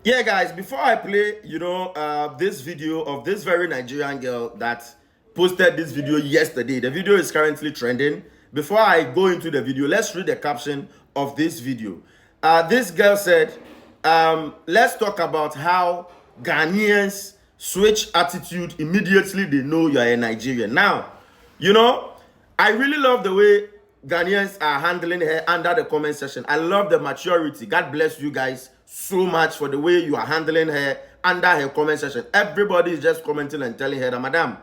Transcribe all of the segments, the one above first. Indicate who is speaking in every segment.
Speaker 1: Yeah, guys, before I play, this video of this very Nigerian girl that posted this video yesterday, the video is currently trending. Before I go into the video, let's read the caption of this video. This girl said, let's talk about how Ghanaians switch attitude immediately they know you're a Nigerian. Now, I really love the way Ghanaians are handling her under the comment section. I love the maturity. God bless you guys so much for the way you are handling her under her comment section. Everybody is just commenting and telling her that, Madam,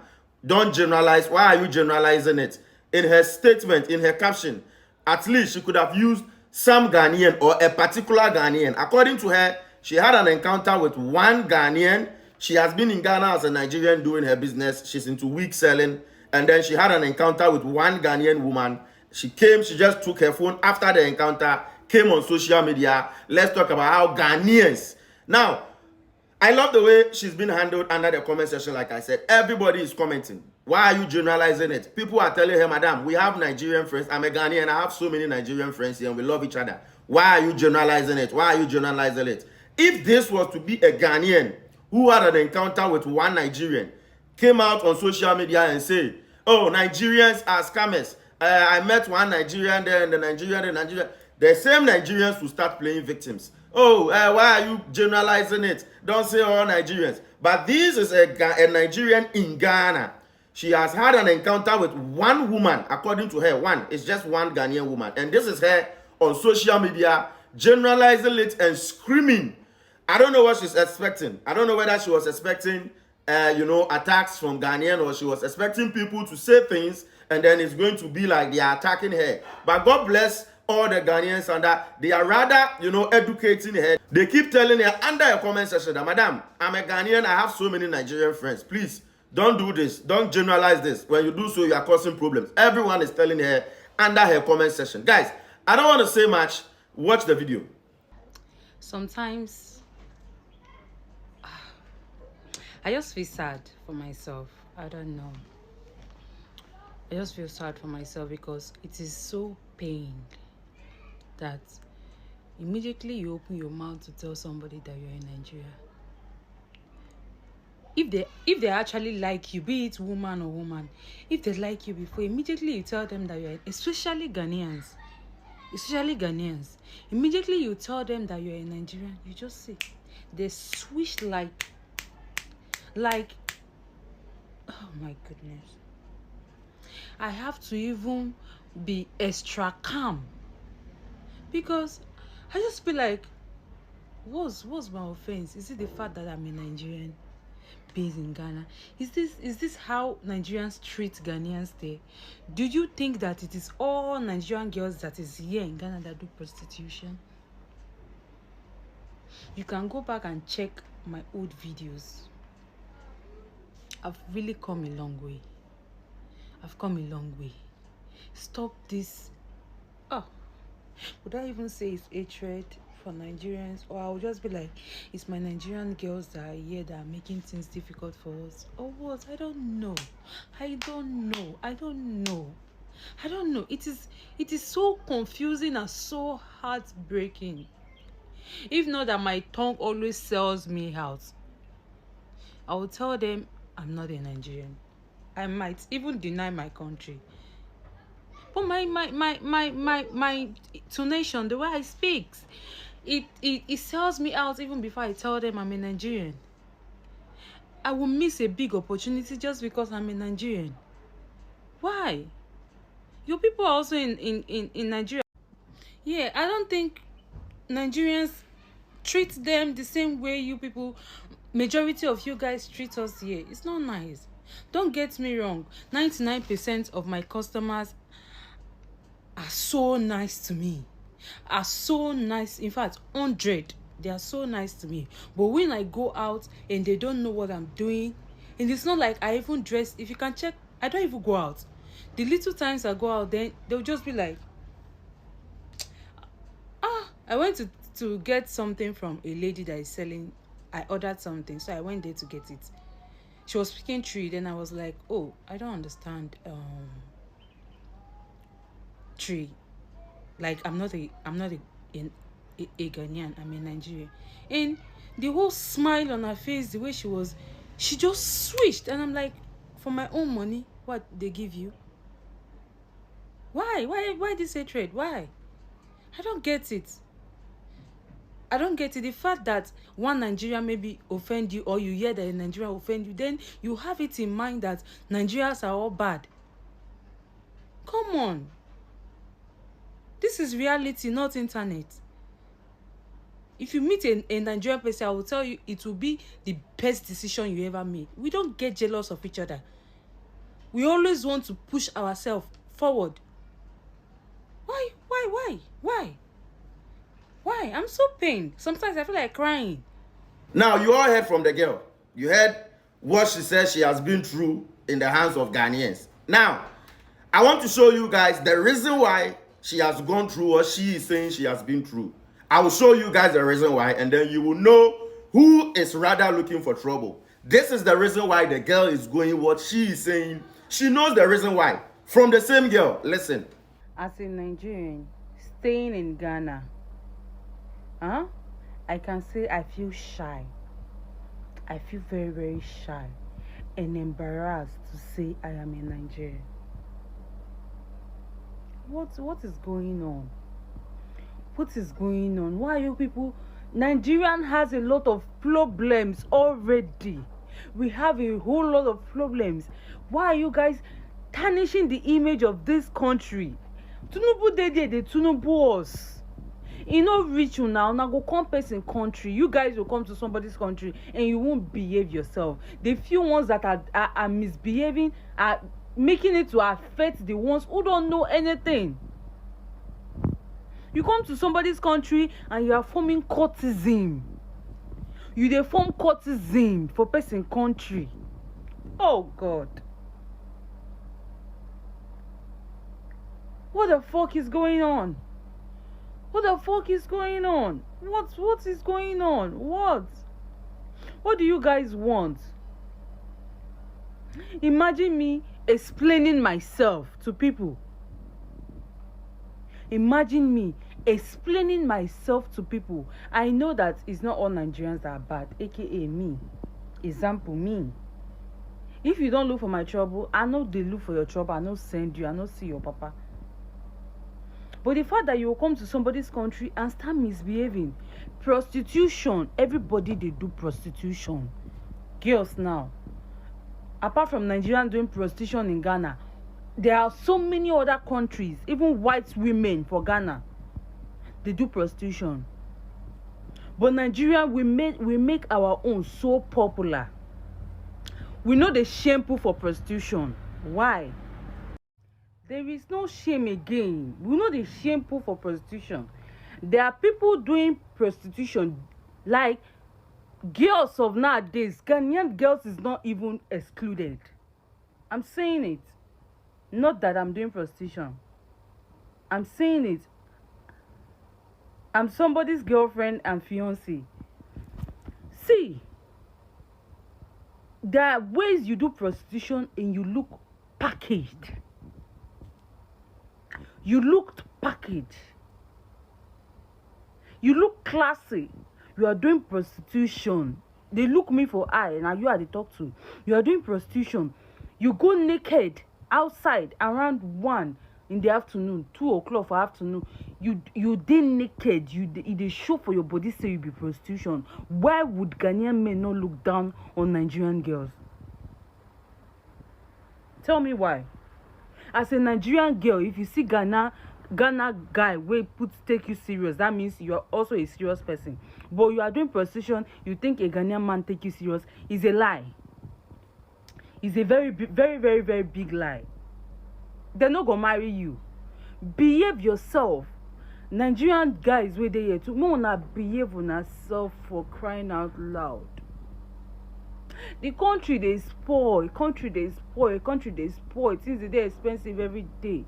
Speaker 1: don't generalize. Why are you generalizing it? In her statement, in her caption, at least she could have used some Ghanaian or a particular Ghanaian. According to her, she had an encounter with one Ghanaian. She has been in Ghana as a Nigerian doing her business. She's into wig selling. And then she had an encounter with one Ghanaian woman. She just took her phone after the encounter, came on social media. Let's talk about how Ghanaians. Now, I love the way she's been handled under the comment section. Like I said, everybody is commenting. Why are you generalizing it? People are telling her, Madam, we have Nigerian friends. I'm a Ghanaian. I have so many Nigerian friends here and we love each other. Why are you generalizing it? Why are you generalizing it? If this was to be a Ghanaian who had an encounter with one Nigerian, came out on social media and say, oh, Nigerians are scammers. I met one Nigerian there and the Nigerian. The same Nigerians will start playing victims. Oh, why are you generalizing it? Don't say all Nigerians. But this is a Nigerian in Ghana. She has had an encounter with one woman, according to her. One. It's just one Ghanaian woman. And this is her on social media, generalizing it and screaming. I don't know what she's expecting. I don't know whether she was expecting attacks from Ghanaian, or she was expecting people to say things and then it's going to be like they are attacking her. But God bless all the Ghanaians, and that they are rather, educating her. They keep telling her under a comment section that, Madam, I'm a Ghanaian, I have so many Nigerian friends. Please, don't do this. Don't generalize this. When you do so, you are causing problems. Everyone is telling her under her comment section. Guys, I don't want to say much. Watch the video.
Speaker 2: Sometimes I just feel sad for myself. I don't know. I just feel sad for myself because it is so pain that immediately you open your mouth to tell somebody that you're in Nigeria. If they actually like you, be it woman or woman, if they like you before, immediately you tell them that you're, especially Ghanaians, immediately you tell them that you're a Nigerian, you just see they switch like, oh my goodness. I have to even be extra calm because I just feel like, what's my offense? Is it the fact that I'm a Nigerian based in Ghana? Is this how Nigerians treat Ghanaians there? Do you think that it is all Nigerian girls that is here in Ghana that do prostitution? You can go back and check my old videos. I've really come a long way. Stop this. Oh, would I even say it's hatred for Nigerians? Or I'll just be like, it's my Nigerian girls that are here that are making things difficult for us. Or what? I don't know. It is so confusing and so heartbreaking. If not that my tongue always sells me out, I will tell them I'm not a Nigerian. I might even deny my country. But my intonation, the way I speak, it sells me out even before I tell them I'm a Nigerian. I will miss a big opportunity just because I'm a Nigerian. Why? Your people are also in Nigeria. Yeah, I don't think Nigerians treat them the same way you people, majority of you guys, treat us here. It's not nice. Don't get me wrong. 99% of my customers are so nice to me. Are so nice. In fact, 100. They are so nice to me. But when I go out and they don't know what I'm doing, and it's not like I even dress. If you can check, I don't even go out. The little times I go out, then they'll just be like, I went to get something from a lady that is selling. I ordered something, so I went there to get it. She was speaking tree, then I was like, oh, I don't understand tree. Like, I'm not a Ghanaian, I'm a Nigerian. And The whole smile on her face, the way she just switched. And I'm like, for my own money, what they give you? Why this hatred? Why? I don't get it. I don't get it. The fact that one Nigerian maybe offend you, or you hear that a Nigerian offend you, then you have it in mind that Nigerians are all bad. Come on. This is reality, not internet. If you meet a Nigerian person, I will tell you it will be the best decision you ever made. We don't get jealous of each other. We always want to push ourselves forward. Why? I'm so pained. Sometimes I feel like crying.
Speaker 1: Now, you all heard from the girl. You heard what she says she has been through in the hands of Ghanaians. Now, I want to show you guys the reason why she has gone through what she is saying she has been through. I will show you guys the reason why, and then you will know who is rather looking for trouble. This is the reason why the girl is going what she is saying. She knows the reason why. From the same girl. Listen.
Speaker 2: As a Nigerian staying in Ghana, I can say I feel shy. I feel very, very shy and embarrassed to say I am a Nigerian. What is going on? What is going on? Why are you people? Nigerian has a lot of problems already. We have a whole lot of problems. Why are you guys tarnishing the image of this country? Tunubu dey Tunubu us. You know, reach you now go come person country. You guys will come to somebody's country and you won't behave yourself. The few ones that are misbehaving are making it to affect the ones who don't know anything. You come to somebody's country and you are forming courtesan. You dey form courtesan for person country. Oh God. What the fuck is going on? What the fuck is going on? What is going on? What do you guys want? Imagine me explaining myself to people. Imagine me explaining myself to people. I know that it's not all Nigerians that are bad, aka me. Example, me. If you don't look for my trouble, I know they look for your trouble. I know send you. I know see your papa. But the fact that you will come to somebody's country and start misbehaving, prostitution, everybody they do prostitution. Girls now, apart from Nigerians doing prostitution in Ghana, there are so many other countries, even white women for Ghana, they do prostitution. But Nigeria, we make our own so popular. We know the shameful for prostitution. Why? There is no shame again. We know the shameful for prostitution. There are people doing prostitution, like girls of nowadays. Ghanaian girls is not even excluded. I'm saying it. Not that I'm doing prostitution. I'm saying it. I'm somebody's girlfriend and fiancé. See, there are ways you do prostitution and you look packaged. You looked packaged. You look classy. You are doing prostitution. They look me for eye. Now you are the talk to. You are doing prostitution. You go naked outside around 1 in the afternoon, 2 o'clock for afternoon. You dey naked. They show for your body say you be prostitution. Why would Ghanaian men not look down on Nigerian girls? Tell me why. As a Nigerian girl, if you see Ghana guy wey take you serious, that means you are also a serious person. But you are doing prostitution, you think a Ghanaian man take you serious, is a lie. It's a very, very, very, very big lie. They're not gonna marry you. Behave yourself. Nigerian guys wey dey here too, no una behave on yourself, for crying out loud. The country dey spoil, country dey spoil. Things dey expensive every day.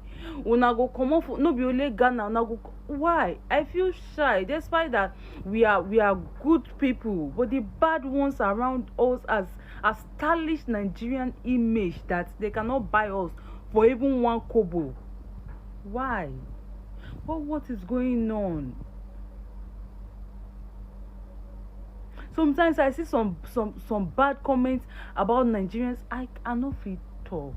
Speaker 2: Una go comot for no be only Ghana. Una go. Why? I feel shy, despite that we are good people, but the bad ones around us as a stylish Nigerian image that they cannot buy us for even 1 kobo. Why? What is going on? Sometimes I see some bad comments about Nigerians. I cannot fit talk.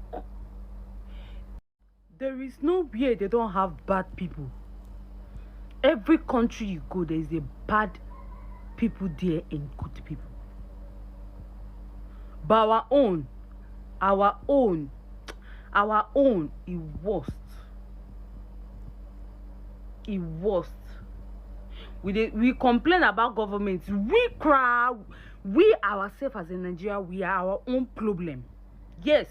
Speaker 2: There is nowhere they don't have bad people. Every country you go, there is a bad people there and good people. But our own is worst. It worst. We complain about government. We cry. We ourselves as a Nigeria, we are our own problem. Yes,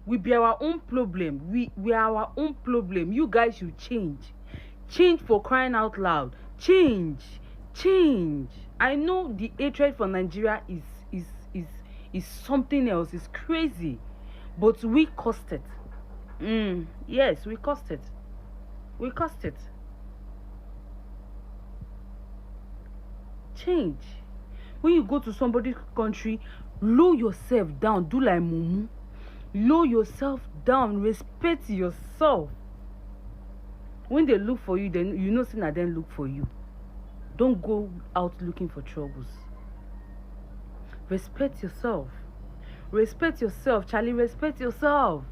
Speaker 2: we be our own problem. We are our own problem. You guys should change. Change, for crying out loud. Change. I know the hatred for Nigeria is something else. It's crazy, but we caused it. Yes, we caused it. Change. When you go to somebody's country, lower yourself down. Do like mumu. Lower yourself down. Respect yourself. When they look for you, then you know see na them look for you. Don't go out looking for troubles. Respect yourself. Charlie. Respect yourself.